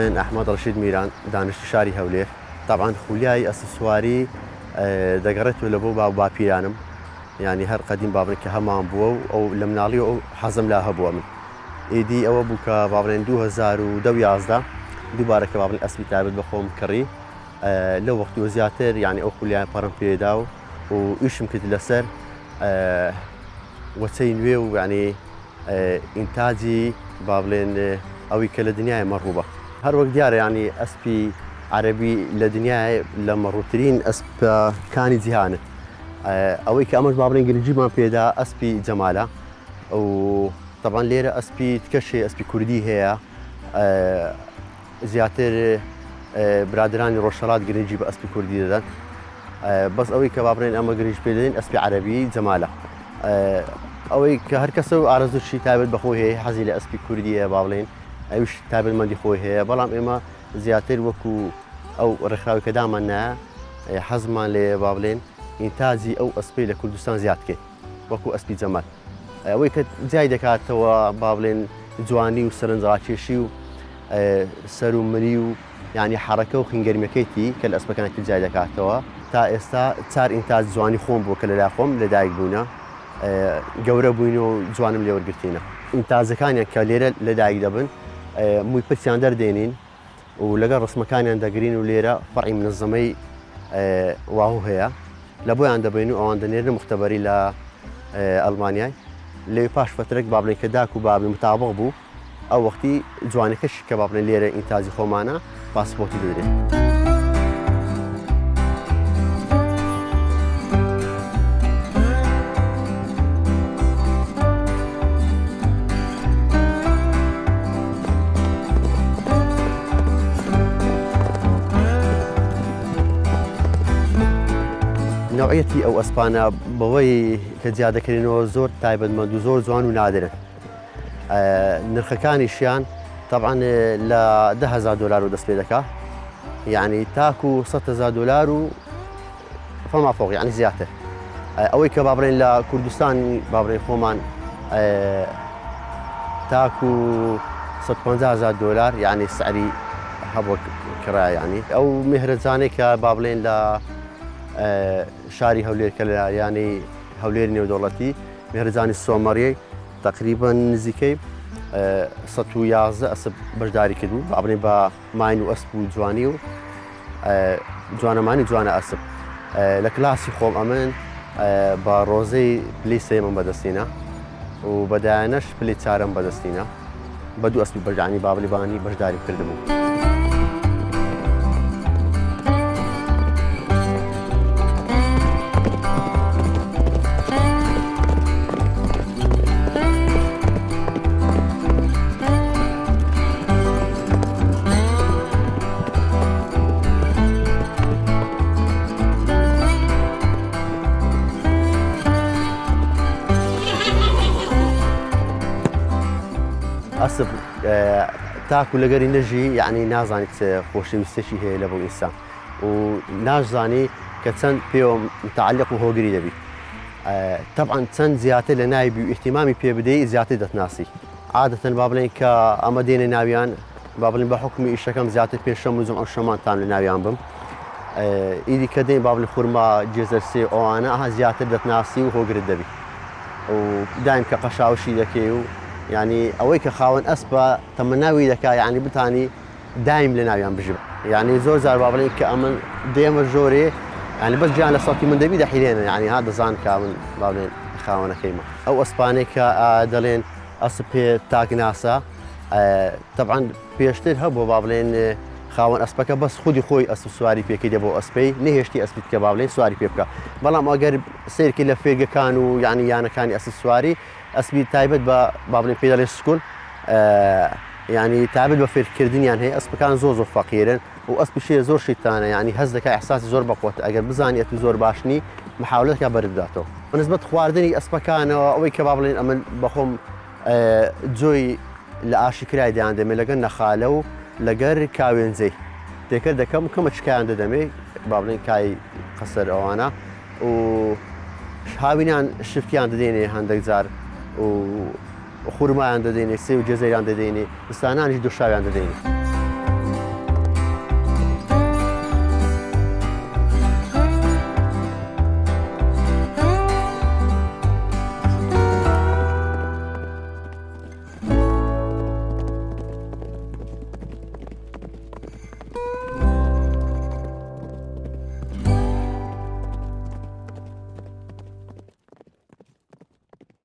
من أحمد رشيد ميران دانشتو شاری هەولێر. طبعا خولیای ئەسپسواری دەگەڕێتەوە لە بۆ باپیرانم، یعنی هەر قەدیم بابن کە هەمان بووە و ئەو لە مناڵی ئەو حەزم لا هەبووە من. ئیدی ئەوە بوو کە بابڵێن 2011 دووبارە کە بابڵێن ئەسپی تایبەت بە خۆم کڕی لەو وەختیوە زیاتر یعنی ئەو خولیای پەڕم پێدا و ئیشم کرد لەسەر وەچەی نوێ و یعنی ئینتاجی بابڵێن ئەوی کە لە دنیای مەڕووبە. هەر وەک دیارە یعنی ئەسپی عەرەبی لە دنیای لە مەڕووترین ئەسپەکانی جیهانە. ئەوەی کە ئەمەش بابڵێن گرنگیمان پێدا ئەسپی جەمالە و طبعا لێرە ئەسپی تکەشێ ئەسپی کوردی هەیە، زیاتر برادرانی ڕۆژهەڵات گرنگی بە ئەسپی کوردی دەدەن، بەس ئەوەی کە بابڵێن ئەمە گرنگ پێ دەدەین ئەسپی عەرەبی جەمالە. ئەوەی کە هەر کەسە و ئارەزوشی تایبەت بەخۆی هەیە، حەزی لە ئەسپی کوردیە بابڵێن ئەوش تایبەتمەندی خۆی هەیە، بەڵام ئێمە زیاتر وەکو ئەو ڕێکخراوی کە دامان نایە حەزمان لێ بابڵێن ئینتاجی ئەو ئەسپەی لە کوردستان زیادکەین وەکو ئەسپی جەمال. ئەوەی کە جای دەکاتەوە بابڵێن جوانی و سەرنجڕاکێشی و سەر و مری و یعنی حرەکە و خینگەرمیەکەیتی کە لە ئەسپەکانێکی جای دەکاتەوە. تا ئێستا 4 ئینتاج جوانی خۆم بووە کە لەلای خۆم لەدایک بوونە، گەورە بووین و جوانم لێ وەرگرتینە. ئینتاجەکانیان کە لێرە لەدایک دەبن مووی پرسیان دەردێنین و لەگەڵ ڕسمەکانیان دەگرین و لێرە فەرعی منەظەمەی واهوو هەیە، لە بۆیان دەبین و ئەوان دەنێرن مختبەری لە ئەڵمانیای. لێ پاش فترێک بابڵێن کە داک و بابی متابق بوو، ئەو وەختی جوانەکەشی کە بابڵێن لێرە ئینتاجی خۆمانە پاسپۆرتی دەدرێت. نوعیەتی ئەو ئەسپانە بەوەی کە جیادەکەرێنەوە زۆر تایبەتمەند و زۆر جوان و نادرن. نرخەکانیشیان طبعا لە $10,000 دەست پێ دەکا، یعنی تاکو $100,000 و فەما فوق یعنی زیاتر. ئەوەی کە بابڕێن لە کوردستان بابڕێن خۆمان تاکو $150,000 یعنی سعری هەبووە کرایە. یعنی ئەو میهرەجانەی کە بابڵێن لە شاری هەولێر کە لە یانی هەولێری نێودەوڵەتی میهرەجانی سۆمەڕیەی تقریبا نزیکەی 111 ئەسپ بەشداری کردبوو بابڵێن بە ماین و ئەسپ و جوانی و جوانەمانی جوانە ئەسپ. لە کلاسی خۆم ئەمن بە ڕۆزەی پلەی سێمم بەدەستینە و بەدایانەش پلەی چارەم بەدەستینە، بە دوو ئەسپی بەرجانی بابلیبانی بەشداری کردبوو. ئەسپ تاکو لەگەری نەژی یعنی نازانیت خۆشەویستێکی هەیە لە بۆ ئینسان و نازانی کە چەند پێوە متعلق و هۆگری دەبی. طبعا چەند زیاتر لە نایبی و ئیحتیمامی پێ بدەی زیاتر دەتناسی. عادەتەن با بڵێن کە ئەمە دێنە ناویان با بڵین بە حکمی ئیشەکەم زیاتر پێشەم وزم ئەو شەمانتان لە ناویان بم ئیدی کە دەین با بڵین خورما جێزەرسێ ئەوانە ئەها زیاتر دەتناسی و هۆگرت دەبی و دایم کە قەشاوشی دەکەی و ینی ئەوەی کە خاوەن ئەسپە تەمەناوی دەکا یعنی بتانی دایم لە ناویان بژم یعنی زۆر زار با بڵین کە ئەمن دێمە ژۆرێ ینی بەس گیان لە سەڵکی من دەبی دەحیلێنە ینی ها دەزان کە من با بڵێن خاوەنەکەیمە ئەو ئەسپانەی کە دەڵێن ئەسپ پێ تاکناسە طبعا پێشتر هەبوو با بڵێن خاوەن ئەسپەکە بەس خودی خۆی ئەسپ سواری پێکەی دەبۆ ئەسپەی نەهێشتی ئەسپیت کە با بڵێن سواری پێ بکە بەڵام ئەگەر سیرکی لە فێرگەکان و یعنی یانەکانی ئەسپ سواری ئەسپی تایبەت بە با بڵێن پێ دەڵێن سکول ینی تابێت بە فێرکردنیان هەیە ئەسپەکان زۆر فەقیرن و ئەسپیشێ زۆر شیتانە ینی هەز دەکە ئەحساسی زۆر بەقوتە ئەگەر بزانێت و زۆر باشنی محاولەتکە بەردبداتەوە بەنسبەت خواردنی ئەسپەکانەوە ئەوەی کە با بڵێن ئەمن بەخۆم جۆی لە ئاشکرای دەیان دەمێ لەگەر نەخالە و لەگەر کاوێنجەی تێکرد دەکەم کەمە چکایان دەدەمێ با بڵێن کای قەسەر ئەوانە و هاوینیان شفتیان دەدێنێ هەندێک جار و خورمایان دەدێنێ سێ و جێزەیان دەدێنێ ئستانانیش دووشاویان دەدێنێ